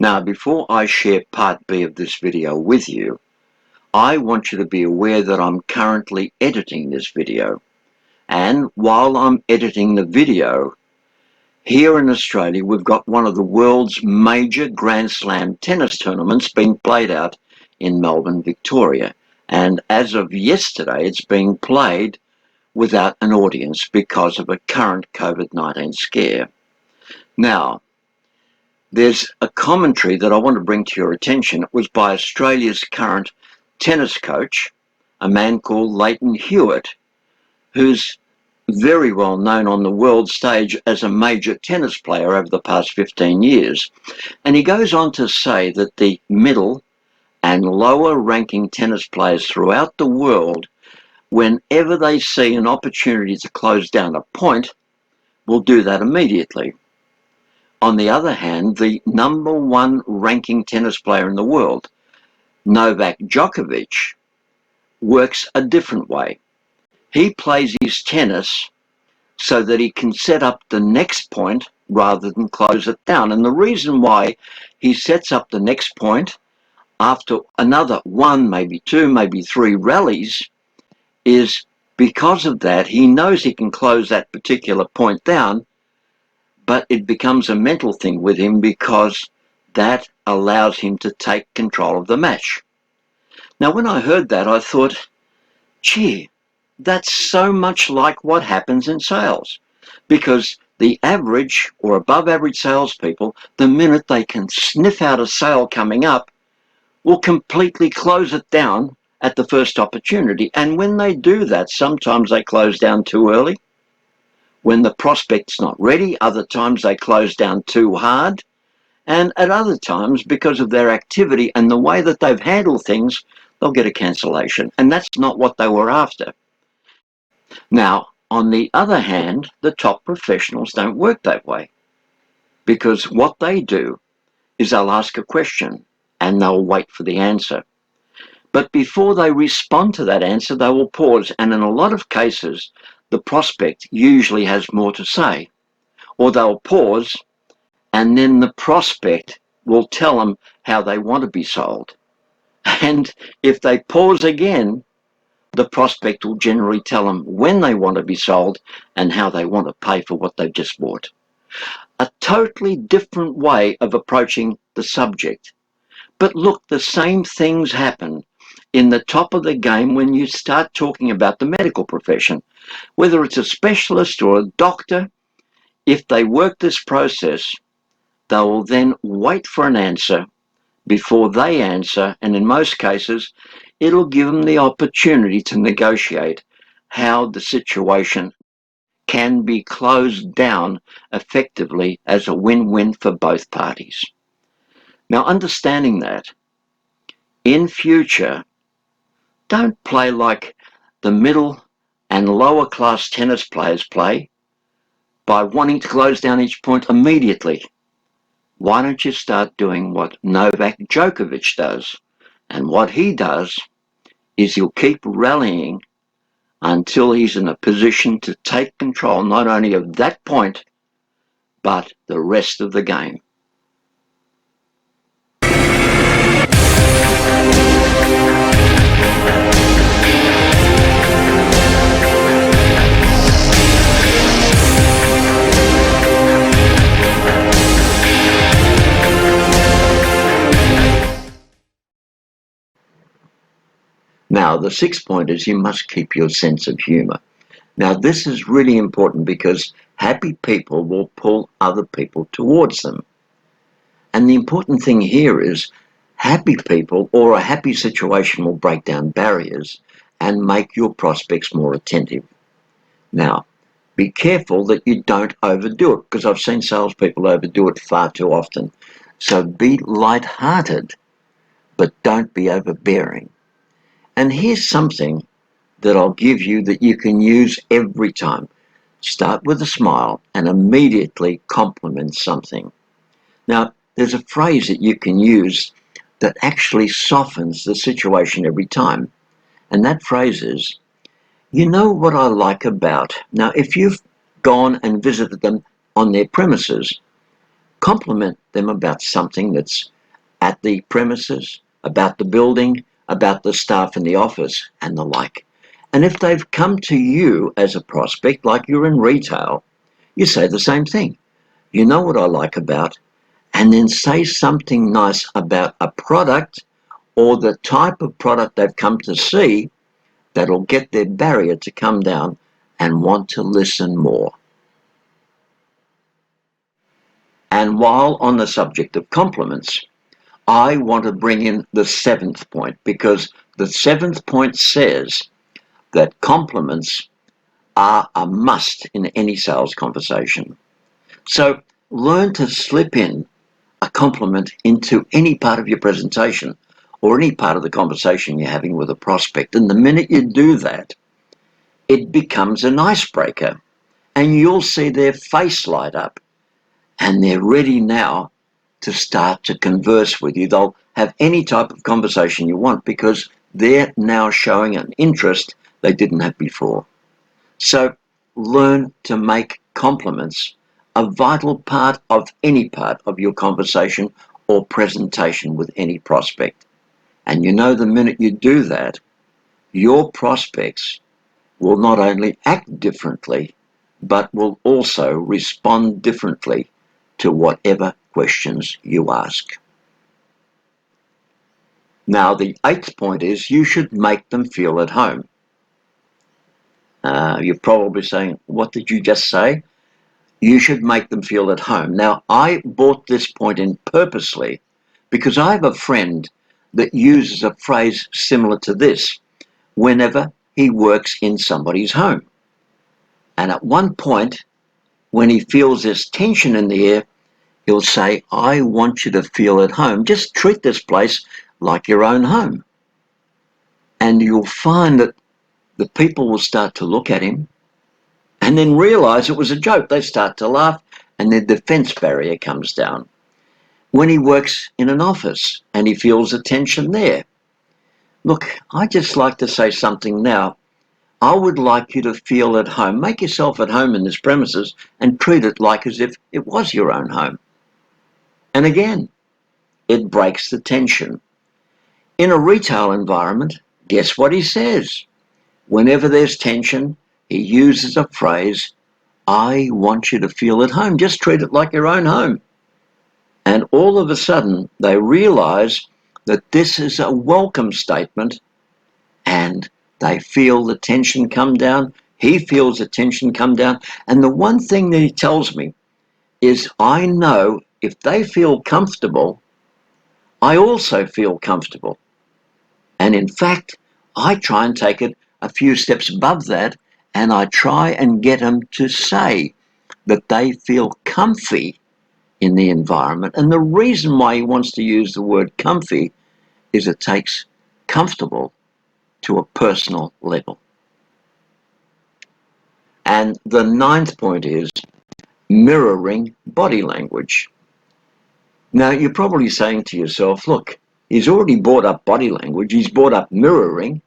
Now, before I share part B of this video with you, I want you to be aware that I'm currently editing this video. And while I'm editing the video, here in Australia, we've got one of the world's major Grand Slam tennis tournaments being played out in Melbourne, Victoria. And as of yesterday, it's being played without an audience because of a current COVID-19 scare. Now, there's a commentary that I want to bring to your attention. It was by Australia's current tennis coach, a man called Lleyton Hewitt, who's very well known on the world stage as a major tennis player over the past 15 years. And he goes on to say that the middle and lower ranking tennis players throughout the world, whenever they see an opportunity to close down a point, will do that immediately. On the other hand, the number one ranking tennis player in the world, Novak Djokovic, works a different way. He plays his tennis so that he can set up the next point rather than close it down. And the reason why he sets up the next point after another one, maybe two, maybe three rallies is because of that. He knows he can close that particular point down, but it becomes a mental thing with him because that allows him to take control of the match. Now, when I heard that, I thought, gee, that's so much like what happens in sales, because the average or above average salespeople, the minute they can sniff out a sale coming up, will completely close it down at the first opportunity. And when they do that, sometimes they close down too early. When the prospect's not ready, other times they close down too hard. And at other times, because of their activity and the way that they've handled things, they'll get a cancellation. And that's not what they were after. Now, on the other hand, the top professionals don't work that way, because what they do is they'll ask a question and they'll wait for the answer. But before they respond to that answer, they will pause. And in a lot of cases, the prospect usually has more to say. Or they'll pause and then the prospect will tell them how they want to be sold. And if they pause again, the prospect will generally tell them when they want to be sold and how they want to pay for what they've just bought. A totally different way of approaching the subject. But look, the same things happen in the top of the game when you start talking about the medical profession. Whether it's a specialist or a doctor, if they work this process, they will then wait for an answer before they answer, and in most cases, it'll give them the opportunity to negotiate how the situation can be closed down effectively as a win-win for both parties. Now, understanding that, in future, don't play like the middle and lower class tennis players play by wanting to close down each point immediately. Why don't you start doing what Novak Djokovic does? And what he does is he'll keep rallying until he's in a position to take control not only of that point, but the rest of the game. Now, the sixth point is you must keep your sense of humour. Now, this is really important because happy people will pull other people towards them. And the important thing here is happy people or a happy situation will break down barriers and make your prospects more attentive. Now, be careful that you don't overdo it, because I've seen salespeople overdo it far too often. So be light-hearted, but don't be overbearing. And here's something that I'll give you that you can use every time. Start with a smile and immediately compliment something. Now, there's a phrase that you can use that actually softens the situation every time. And that phrase is, you know what I like about... Now, if you've gone and visited them on their premises, Compliment them about something that's at the premises, about the building, about the staff in the office, and the like. And if they've come to you as a prospect, like you're in retail, you say the same thing. You know what I like about, and then say something nice about a product or the type of product they've come to see that'll get their barrier to come down and want to listen more. And while on the subject of compliments, I want to bring in the seventh point, because the seventh point says that compliments are a must in any sales conversation. So learn to slip in a compliment into any part of your presentation or any part of the conversation you're having with a prospect. And the minute you do that, it becomes an icebreaker, and you'll see their face light up, and they're ready now to start to converse with you. They'll have any type of conversation you want because they're now showing an interest they didn't have before. So learn to make compliments a vital part of any part of your conversation or presentation with any prospect. And you know, the minute you do that, your prospects will not only act differently, but will also respond differently to whatever questions you ask. Now, the eighth point is you should make them feel at home. You're probably saying, what did you just say? You should make them feel at home. Now, I brought this point in purposely because I have a friend that uses a phrase similar to this whenever he works in somebody's home. And at one point, when he feels this tension in the air, he'll say, I want you to feel at home. Just treat this place like your own home. And you'll find that the people will start to look at him and then realize it was a joke. They start to laugh and their defense barrier comes down. When he works in an office and he feels the tension there, look, I just like to say something now. I would like you to feel at home. Make yourself at home in this premises and treat it like as if it was your own home. And again, it breaks the tension. In a retail environment, guess what he says? Whenever there's tension, he uses a phrase, I want you to feel at home. Just treat it like your own home. And all of a sudden, they realize that this is a welcome statement, and they feel the tension come down. He feels the tension come down. And the one thing that he tells me is, I know if they feel comfortable, I also feel comfortable. And in fact, I try and take it a few steps above that, and I try and get them to say that they feel comfy in the environment. And the reason why he wants to use the word comfy is it takes comfortable to a personal level. And the ninth point is mirroring body language. Now, you're probably saying to yourself, look, he's already brought up body language, he's brought up mirroring,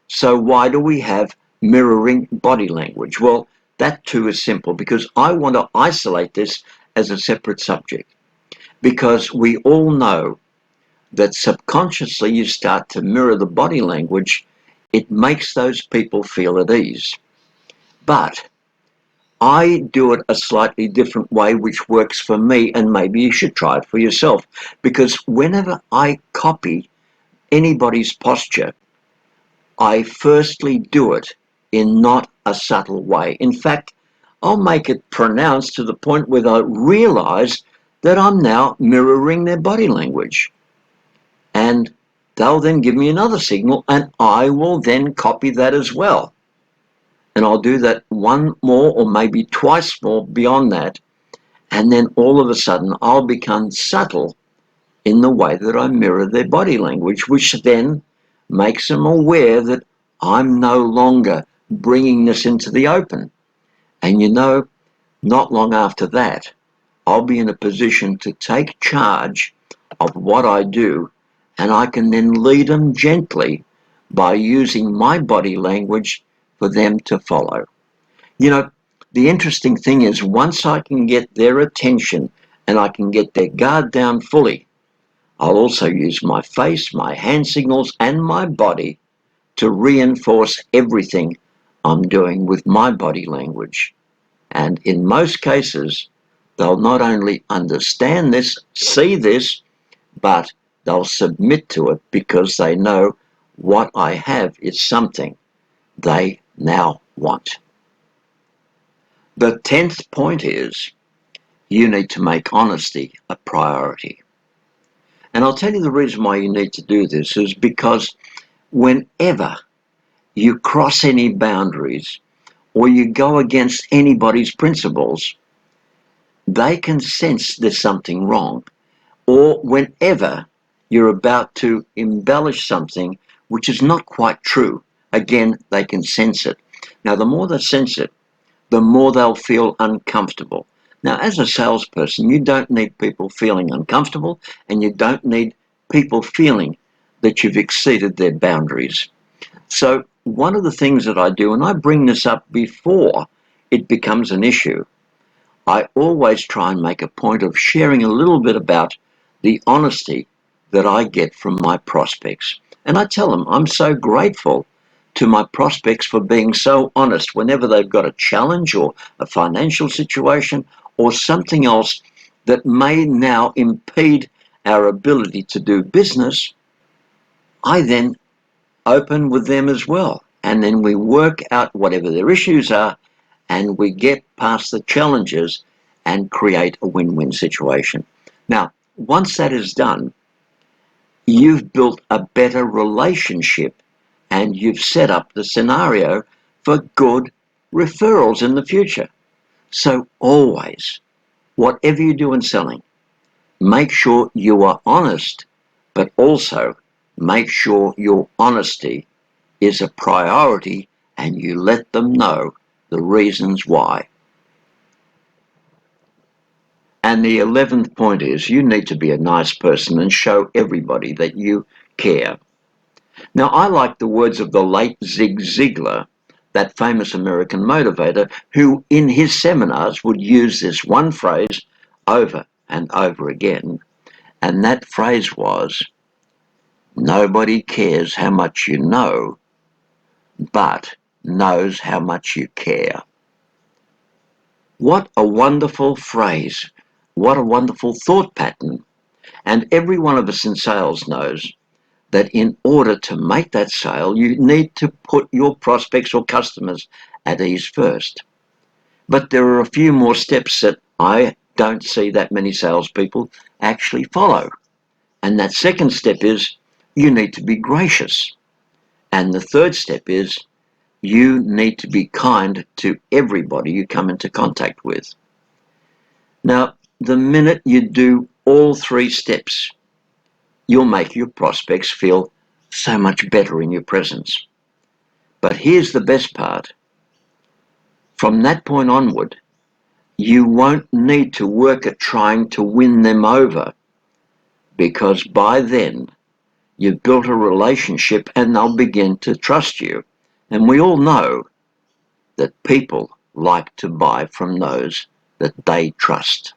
so why do we have mirroring body language? Well, that too is simple, because I want to isolate this as a separate subject, because we all know that subconsciously you start to mirror the body language, it makes those people feel at ease. But I do it a slightly different way, which works for me, and maybe you should try it for yourself. Because whenever I copy anybody's posture, I firstly do it in not a subtle way. In fact, I'll make it pronounced to the point where I realize that I'm now mirroring their body language. And they'll then give me another signal, and I will then copy that as well. And I'll do that one more or maybe twice more beyond that. And then all of a sudden, I'll become subtle in the way that I mirror their body language, which then makes them aware that I'm no longer bringing this into the open. And you know, not long after that, I'll be in a position to take charge of what I do, and I can then lead them gently by using my body language for them to follow. You know, the interesting thing is, once I can get their attention and I can get their guard down fully. I'll also use my face, my hand signals, and my body to reinforce everything I'm doing with my body language. And in most cases, they'll not only understand this, see this, but they'll submit to it because they know what I have is something they now want. The 10th point is you need to make honesty a priority. And I'll tell you the reason why you need to do this is because whenever you cross any boundaries or you go against anybody's principles, they can sense there's something wrong. Or whenever you're about to embellish something which is not quite true, again, they can sense it. Now, the more they sense it, the more they'll feel uncomfortable. Now, as a salesperson, you don't need people feeling uncomfortable, and you don't need people feeling that you've exceeded their boundaries. So one of the things that I do, and I bring this up before it becomes an issue, I always try and make a point of sharing a little bit about the honesty that I get from my prospects. And I tell them I'm so grateful to my prospects for being so honest whenever they've got a challenge or a financial situation or something else that may now impede our ability to do business. I then open with them as well. And then we work out whatever their issues are and we get past the challenges and create a win-win situation. Now, once that is done, you've built a better relationship and you've set up the scenario for good referrals in the future. So always, whatever you do in selling, make sure you are honest, but also make sure your honesty is a priority and you let them know the reasons why. And the 11th point is you need to be a nice person and show everybody that you care. Now, I like the words of the late Zig Ziglar, that famous American motivator, who in his seminars would use this one phrase over and over again. And that phrase was, nobody cares how much you know, but knows how much you care. What a wonderful phrase. What a wonderful thought pattern. And every one of us in sales knows that in order to make that sale, you need to put your prospects or customers at ease first. But there are a few more steps that I don't see that many salespeople actually follow. And that second step is you need to be gracious. And the third step is you need to be kind to everybody you come into contact with. Now, the minute you do all three steps, you'll make your prospects feel so much better in your presence. But here's the best part. From that point onward, you won't need to work at trying to win them over, because by then you've built a relationship and they'll begin to trust you. And we all know that people like to buy from those that they trust.